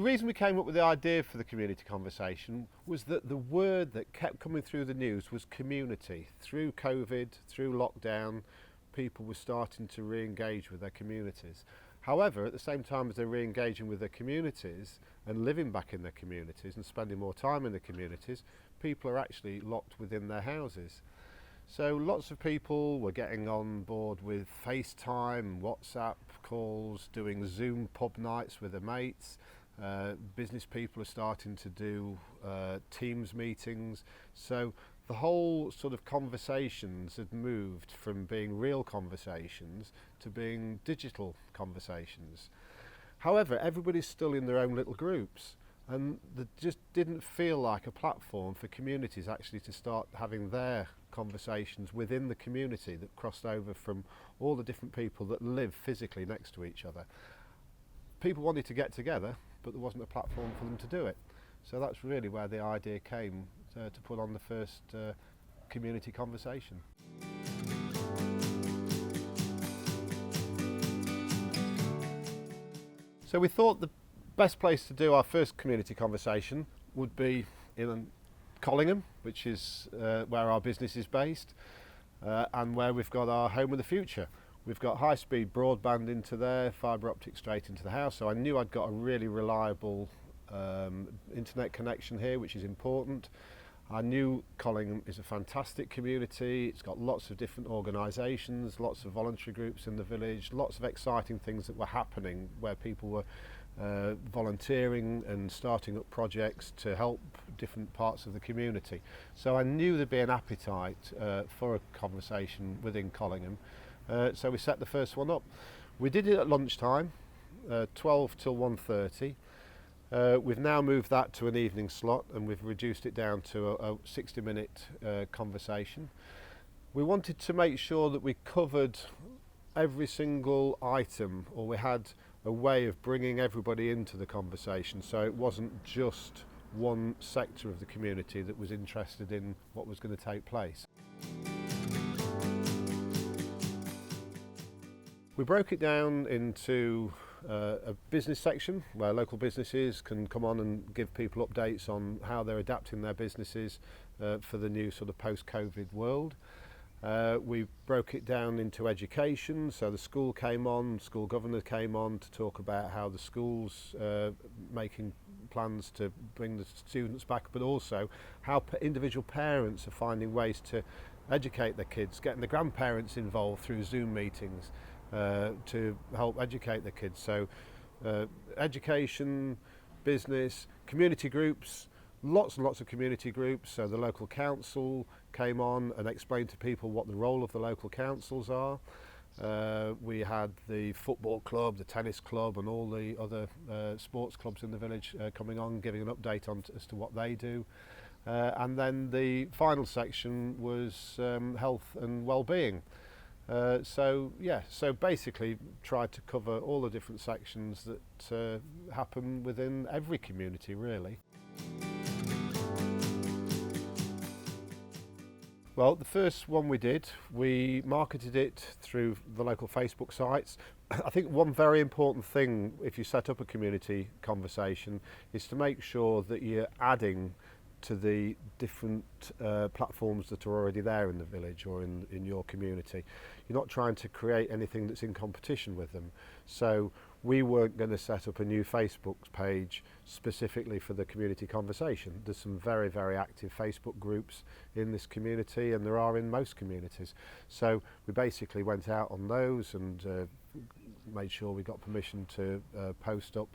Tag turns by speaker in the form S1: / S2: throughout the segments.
S1: reason we came up with the idea for the community conversation was that the word that kept coming through the news was community. Through COVID, through lockdown, people were starting to re-engage with their communities. However, at the same time as they're re-engaging with their communities and living back in their communities and spending more time in their communities, people are actually locked within their houses. So lots of people were getting on board with FaceTime, WhatsApp calls, doing Zoom pub nights with their mates. Business people are starting to do Teams meetings. So the whole sort of conversations had moved from being real conversations to being digital conversations. However, everybody's still in their own little groups, and there just didn't feel like a platform for communities actually to start having their conversations within the community that crossed over from all the different people that live physically next to each other. People wanted to get together, but there wasn't a platform for them to do it. So that's really where the idea came to put on the first community conversation. So we thought the best place to do our first community conversation would be in Collingham, which is where our business is based and where we've got our home of the future. We've got high-speed broadband into there, fibre optic straight into the house, so I knew I'd got a really reliable internet connection here, which is important. I knew Collingham is a fantastic community. It's got lots of different organisations, lots of voluntary groups in the village, lots of exciting things that were happening where people were volunteering and starting up projects to help different parts of the community. So I knew there'd be an appetite for a conversation within Collingham. So we set the first one up. We did it at lunchtime, 12 till 1:30. We've now moved that to an evening slot, and we've reduced it down to a 60-minute conversation. We wanted to make sure that we covered every single item, or we had a way of bringing everybody into the conversation, so it wasn't just one sector of the community that was interested in what was going to take place. We broke it down into a business section where local businesses can come on and give people updates on how they're adapting their businesses for the new sort of post-COVID world. We broke it down into education, so the school came on, school governor came on to talk about how the school's making plans to bring the students back, but also how individual parents are finding ways to educate their kids, getting the grandparents involved through Zoom meetings to help educate the kids. So education, business, community groups, lots and lots of community groups. So the local council came on and explained to people what the role of the local councils are. We had the football club, the tennis club and all the other sports clubs in the village coming on, giving an update on as to what they do. And then the final section was health and well-being. So basically tried to cover all the different sections that happen within every community, really. Well, the first one we did, we marketed it through the local Facebook sites. I think one very important thing if you set up a community conversation is to make sure that you're adding to the different platforms that are already there in the village or in your community. You're not trying to create anything that's in competition with them. So we weren't going to set up a new Facebook page specifically for the community conversation. There's some very, very active Facebook groups in this community, and there are in most communities. So we basically went out on those and made sure we got permission to post up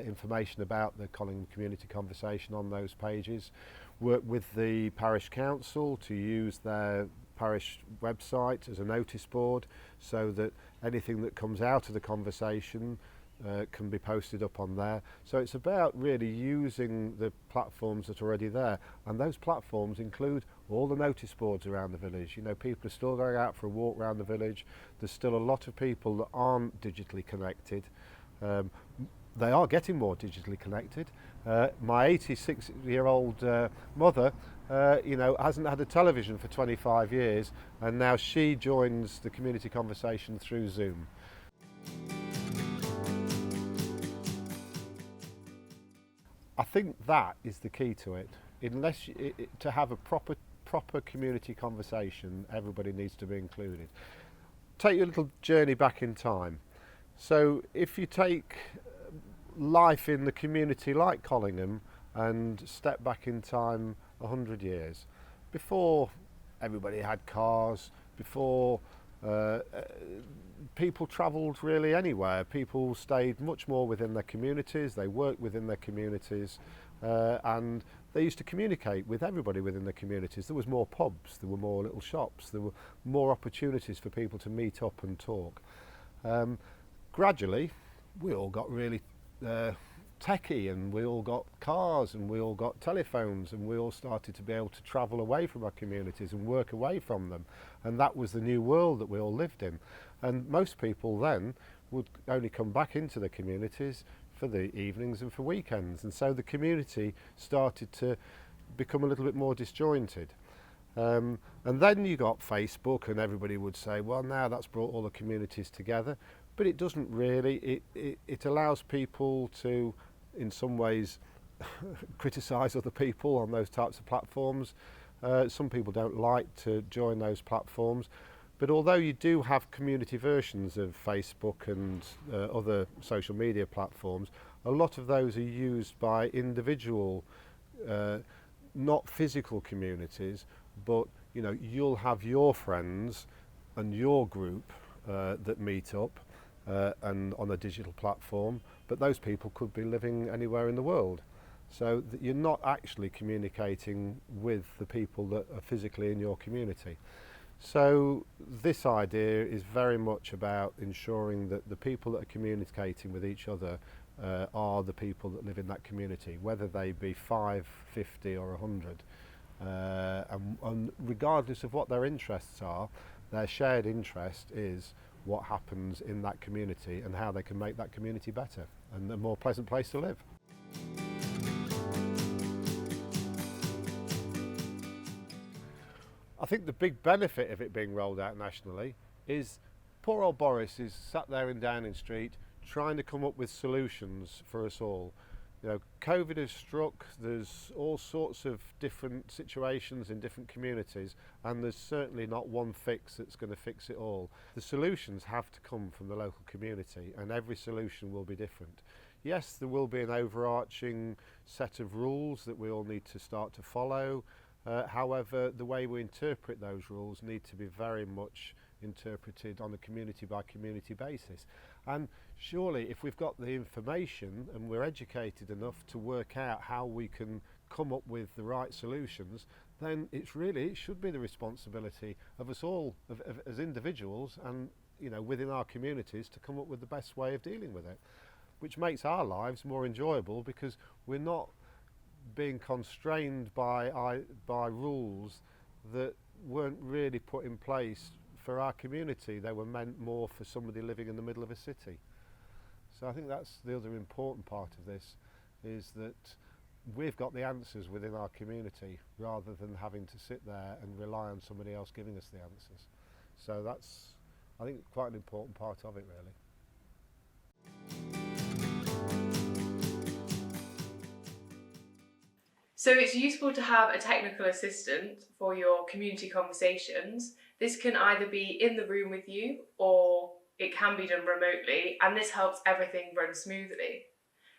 S1: information about the Collingham Community Conversation on those pages. Worked with the parish council to use their parish website as a notice board so that anything that comes out of the conversation can be posted up on there. So it's about really using the platforms that are already there, and those platforms include all the notice boards around the village. You know, people are still going out for a walk around the village. There's still a lot of people that aren't digitally connected. They are getting more digitally connected. My 86-year-old mother, hasn't had a television for 25 years, and now she joins the community conversation through Zoom. I think that is the key to it. Unless to have a proper community conversation, everybody needs to be included. Take a little journey back in time. So if you take life in the community like Collingham and step back in time 100 years, before everybody had cars, before people travelled really anywhere, people stayed much more within their communities, they worked within their communities, and they used to communicate with everybody within the communities. There was more pubs, there were more little shops, there were more opportunities for people to meet up and talk. Gradually, we all got really techie, and we all got cars, and we all got telephones, and we all started to be able to travel away from our communities and work away from them, and that was the new world that we all lived in. And most people then would only come back into the communities for the evenings and for weekends, and so the community started to become a little bit more disjointed. And then you got Facebook, and everybody would say, well, now that's brought all the communities together. But it doesn't really. It allows people to, in some ways, criticise other people on those types of platforms. Some people don't like to join those platforms. But although you do have community versions of Facebook and other social media platforms, a lot of those are used by individual, not physical communities, but you'll have your friends and your group that meet up and on a digital platform, but those people could be living anywhere in the world. So that you're not actually communicating with the people that are physically in your community. So this idea is very much about ensuring that the people that are communicating with each other are the people that live in that community, whether they be 5, 50 or 100. And regardless of what their interests are, their shared interest is what happens in that community and how they can make that community better and a more pleasant place to live. I think the big benefit of it being rolled out nationally is poor old Boris is sat there in Downing Street trying to come up with solutions for us all. COVID has struck, there's all sorts of different situations in different communities, and there's certainly not one fix that's going to fix it all. The solutions have to come from the local community, and every solution will be different. Yes, there will be an overarching set of rules that we all need to start to follow. However, the way we interpret those rules need to be very much interpreted on a community by community basis. And surely if we've got the information and we're educated enough to work out how we can come up with the right solutions, then it should be the responsibility of us all as individuals and within our communities to come up with the best way of dealing with it, which makes our lives more enjoyable because we're not being constrained by rules that weren't really put in place for our community. They were meant more for somebody living in the middle of a city. So I think that's the other important part of this, is that we've got the answers within our community rather than having to sit there and rely on somebody else giving us the answers. So that's, I think, quite an important part of it, really.
S2: So it's useful to have a technical assistant for your community conversations. This can either be in the room with you or it can be done remotely, and this helps everything run smoothly.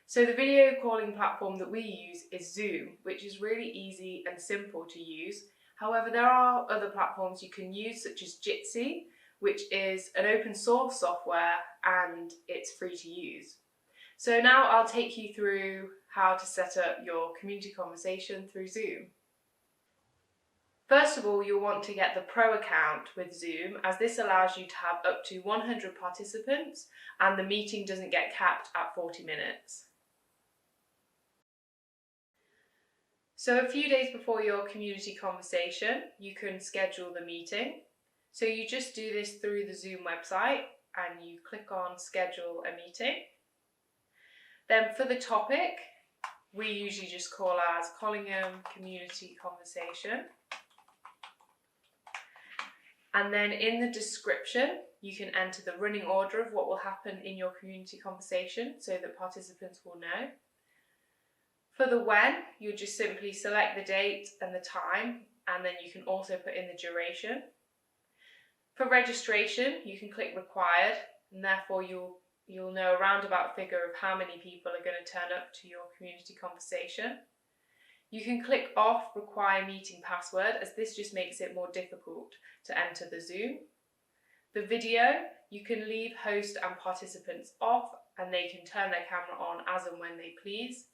S2: So the video calling platform that we use is Zoom, which is really easy and simple to use. However, there are other platforms you can use, such as Jitsi, which is an open source software and it's free to use. So now I'll take you through how to set up your community conversation through Zoom. First of all, you'll want to get the Pro account with Zoom, as this allows you to have up to 100 participants and the meeting doesn't get capped at 40 minutes. So a few days before your community conversation, you can schedule the meeting. So you just do this through the Zoom website and you click on Schedule a Meeting. Then for the topic, we usually just call ours Collingham Community Conversation. And then in the description, you can enter the running order of what will happen in your community conversation so that participants will know. For the when, you just simply select the date and the time, and then you can also put in the duration. For registration, you can click required, and therefore you'll know a roundabout figure of how many people are going to turn up to your community conversation. You can click off require meeting password, as this just makes it more difficult to enter the Zoom. The video, you can leave host and participants off, and they can turn their camera on as and when they please.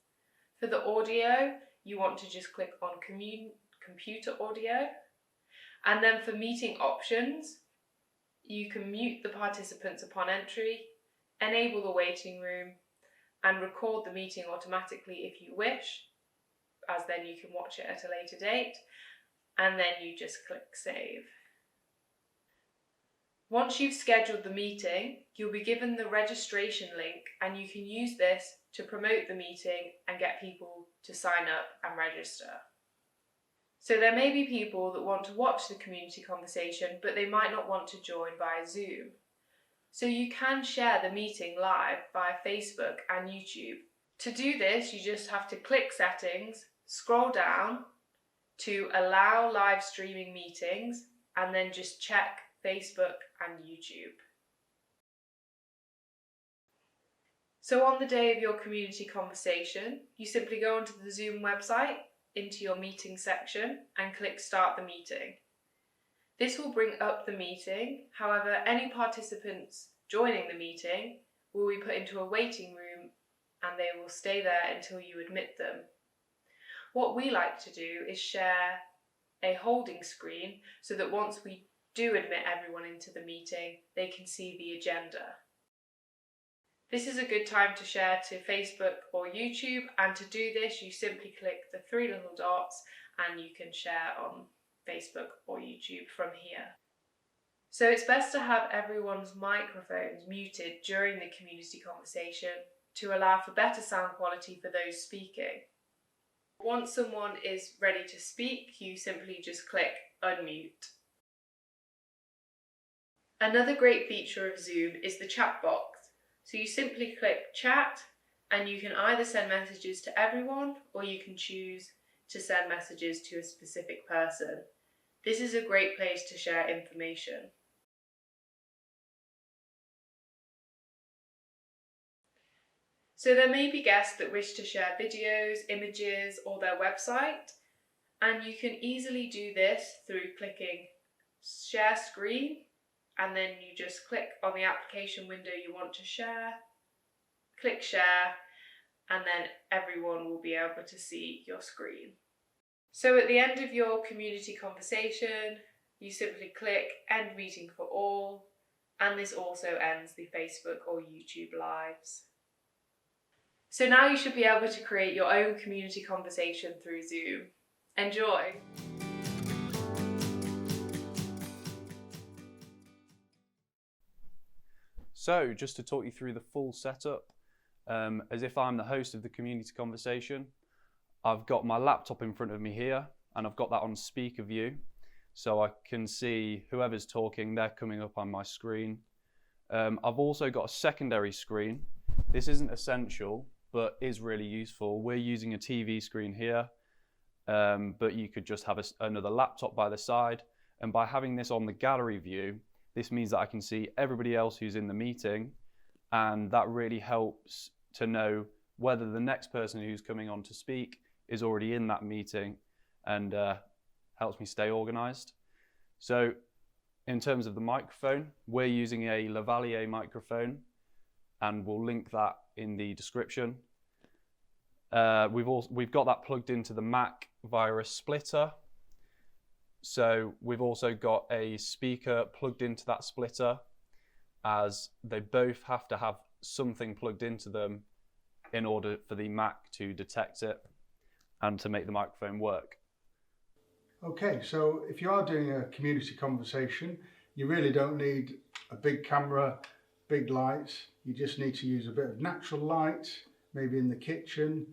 S2: For the audio, you want to just click on computer audio. And then for meeting options, you can mute the participants upon entry, enable the waiting room, and record the meeting automatically if you wish, as then you can watch it at a later date, and then you just click save. Once you've scheduled the meeting, you'll be given the registration link, and you can use this to promote the meeting and get people to sign up and register. So there may be people that want to watch the community conversation, but they might not want to join via Zoom. So you can share the meeting live via Facebook and YouTube. To do this, you just have to click settings, scroll down to allow live streaming meetings, and then just check Facebook and YouTube. So on the day of your community conversation, you simply go onto the Zoom website, into your meeting section, and click start the meeting. This will bring up the meeting. However, any participants joining the meeting will be put into a waiting room, and they will stay there until you admit them. What we like to do is share a holding screen so that once we do admit everyone into the meeting, they can see the agenda. This is a good time to share to Facebook or YouTube, and to do this you simply click the three little dots and you can share on Facebook or YouTube from here. So it's best to have everyone's microphones muted during the community conversation to allow for better sound quality for those speaking. Once someone is ready to speak, you simply just click unmute. Another great feature of Zoom is the chat box. So you simply click chat, and you can either send messages to everyone, or you can choose to send messages to a specific person. This is a great place to share information. So there may be guests that wish to share videos, images, or their website, and you can easily do this through clicking share screen, and then you just click on the application window you want to share, click share, and then everyone will be able to see your screen. So at the end of your community conversation, you simply click end meeting for all, and this also ends the Facebook or YouTube lives. So now you should be able to create your own community conversation through Zoom. Enjoy!
S3: So, just to talk you through the full setup, as if I'm the host of the community conversation, I've got my laptop in front of me here, and I've got that on speaker view, so I can see whoever's talking, they're coming up on my screen. I've also got a secondary screen. This isn't essential, but is really useful. We're using a TV screen here, but you could just have another laptop by the side, and by having this on the gallery view, this means that I can see everybody else who's in the meeting, and that really helps to know whether the next person who's coming on to speak is already in that meeting, and helps me stay organized. So in terms of the microphone, we're using a lavalier microphone, and we'll link that in the description. We've got that plugged into the Mac via a splitter. So we've also got a speaker plugged into that splitter, as they both have to have something plugged into them in order for the Mac to detect it and to make the microphone work.
S4: Okay, so if you are doing a community conversation, you really don't need a big camera, big lights. You just need to use a bit of natural light, maybe in the kitchen.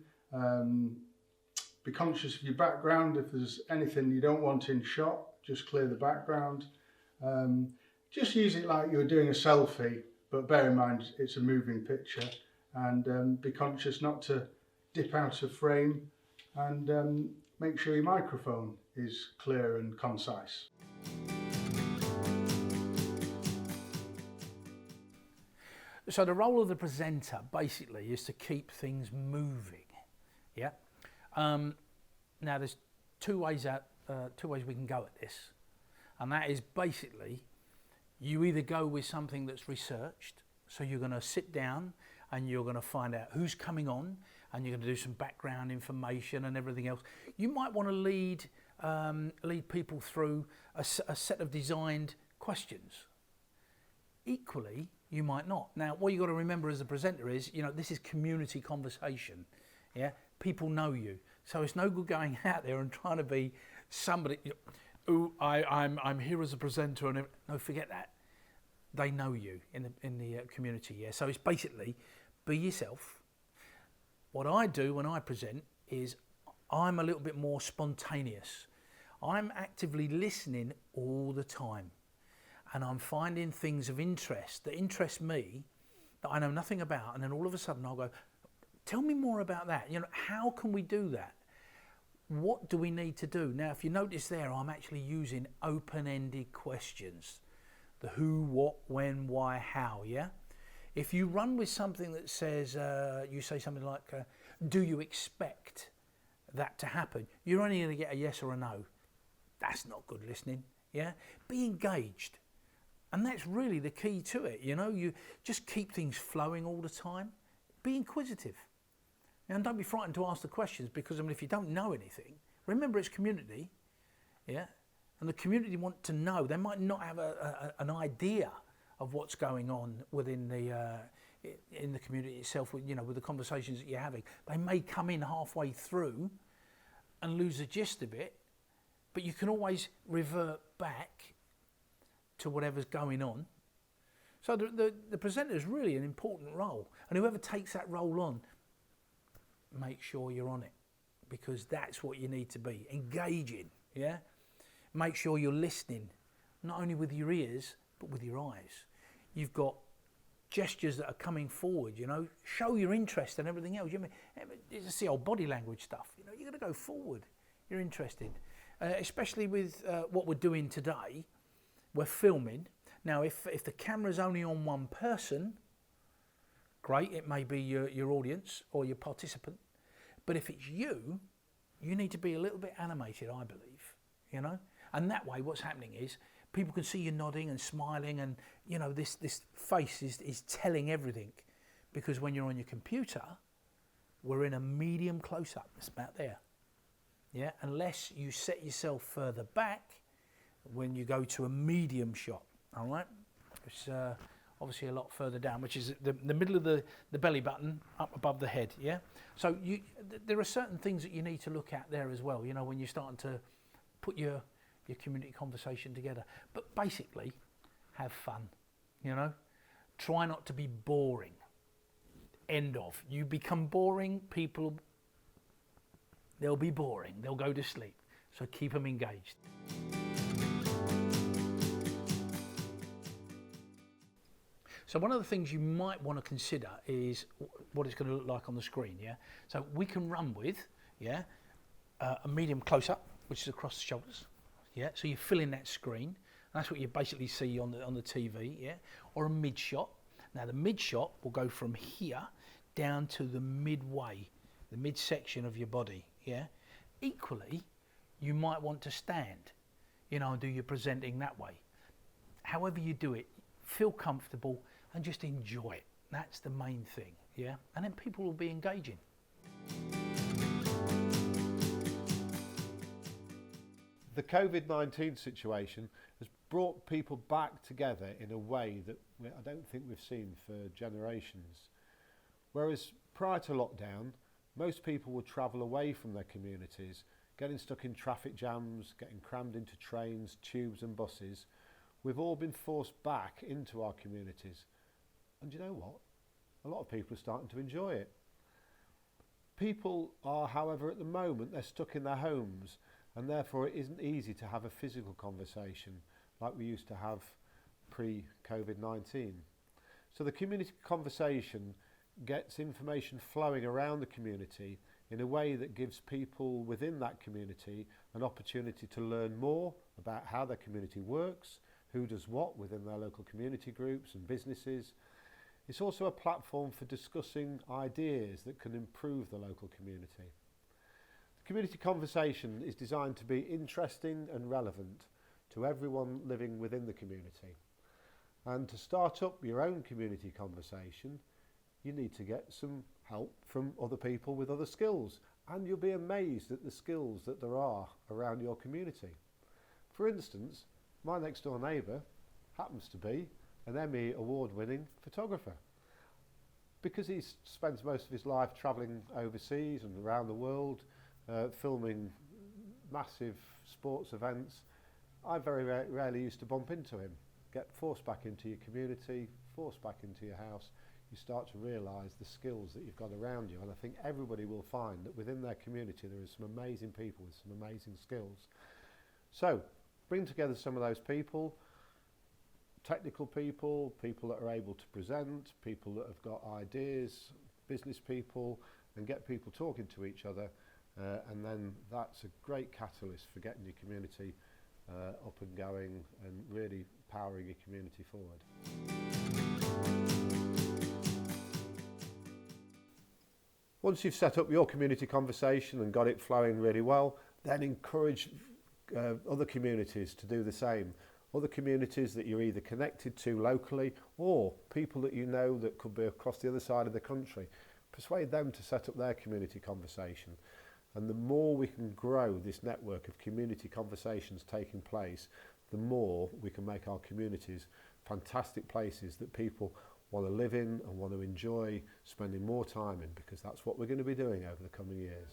S4: Be conscious of your background. If there's anything you don't want in shot, just clear the background. Just use it like you're doing a selfie, but bear in mind it's a moving picture, and be conscious not to dip out of frame, and make sure your microphone is clear and concise.
S5: So the role of the presenter basically is to keep things moving. Yeah. Now there's two ways we can go at this, and that is basically you either go with something that's researched, so you're going to sit down and you're going to find out who's coming on, and you're going to do some background information and everything else. You might want to lead people through a set of designed questions. Equally, you might not. Now, what you've got to remember as a presenter is, this is community conversation. Yeah, people know you, so it's no good going out there and trying to be somebody. I'm here as a presenter, and no, forget that. They know you in the community. Yeah, so it's basically be yourself. What I do when I present is I'm a little bit more spontaneous. I'm actively listening all the time, and I'm finding things of interest that interest me that I know nothing about, and then all of a sudden I'll go, tell me more about that. How can we do that? What do we need to do? Now, if you notice there, I'm actually using open-ended questions. The who, what, when, why, how, yeah? If you run with something that says, you say something like, do you expect that to happen? You're only going to get a yes or a no. That's not good listening, yeah? Be engaged. And that's really the key to it, You just keep things flowing all the time. Be inquisitive. And don't be frightened to ask the questions, because if you don't know anything, remember it's community, yeah? And the community want to know. They might not have an idea of what's going on within in the community itself, with the conversations that you're having. They may come in halfway through and lose the gist of it, but you can always revert back to whatever's going on. So the presenter is really an important role, and whoever takes that role on, make sure you're on it, because that's what you need to be, engaging, yeah? Make sure you're listening, not only with your ears, but with your eyes. You've got gestures that are coming forward, show your interest and everything else. It's the old body language stuff, you're going to go forward, you're interested. Especially with what we're doing today, we're filming. Now, if the camera's only on one person, great, it may be your audience or your participant. But if it's you need to be a little bit animated, I believe, And that way, what's happening is people can see you nodding and smiling, and this face is telling everything. Because when you're on your computer, we're in a medium close-up. It's about there. Yeah, unless you set yourself further back when you go to a medium shot. All right, it's obviously a lot further down, which is the middle of the belly button up above the head. Yeah, so there are certain things that you need to look at there as well. When you're starting to put your community conversation together. But basically, have fun. Try not to be boring. End of. You become boring, people, they'll be boring. They'll go to sleep. So keep them engaged. So one of the things you might want to consider is what it's going to look like on the screen, yeah? So we can run with, yeah, a medium close-up, which is across the shoulders, yeah? So you fill in that screen. That's what you basically see on the TV, yeah? Or a mid-shot. Now the mid-shot will go from here down to the midway, the midsection of your body, yeah? Equally, you might want to stand, and do your presenting that way. However you do it, feel comfortable and just enjoy it. That's the main thing, yeah? And then people will be engaging.
S1: The COVID-19 situation has brought people back together in a way that I don't think we've seen for generations. Whereas prior to lockdown, most people would travel away from their communities, getting stuck in traffic jams, getting crammed into trains, tubes and buses. We've all been forced back into our communities. And you know what? A lot of people are starting to enjoy it. People are, however, at the moment, they're stuck in their homes, and therefore it isn't easy to have a physical conversation like we used to have pre-COVID-19. So the community conversation gets information flowing around the community in a way that gives people within that community an opportunity to learn more about how their community works, who does what within their local community groups and businesses. It's also a platform for discussing ideas that can improve the local community. The community conversation is designed to be interesting and relevant to everyone living within the community. And to start up your own community conversation, you need to get some help from other people with other skills, and you'll be amazed at the skills that there are around your community. For instance, my next door neighbour happens to be an Emmy award-winning photographer. Because he spends most of his life travelling overseas and around the world, filming massive sports events, I very rarely used to bump into him. Get forced back into your community, forced back into your house, you start to realise the skills that you've got around you. And I think everybody will find that within their community there is some amazing people with some amazing skills. So bring together some of those people, technical people, people that are able to present, people that have got ideas, business people, and get people talking to each other. And then that's a great catalyst for getting your community up and going and really powering your community forward. Once you've set up your community conversation and got it flowing really well, then encourage other communities to do the same. Other communities that you're either connected to locally or people that you know that could be across the other side of the country. Persuade them to set up their community conversation. And the more we can grow this network of community conversations taking place, the more we can make our communities fantastic places that people want to live in and want to enjoy spending more time in, because that's what we're going to be doing over the coming years.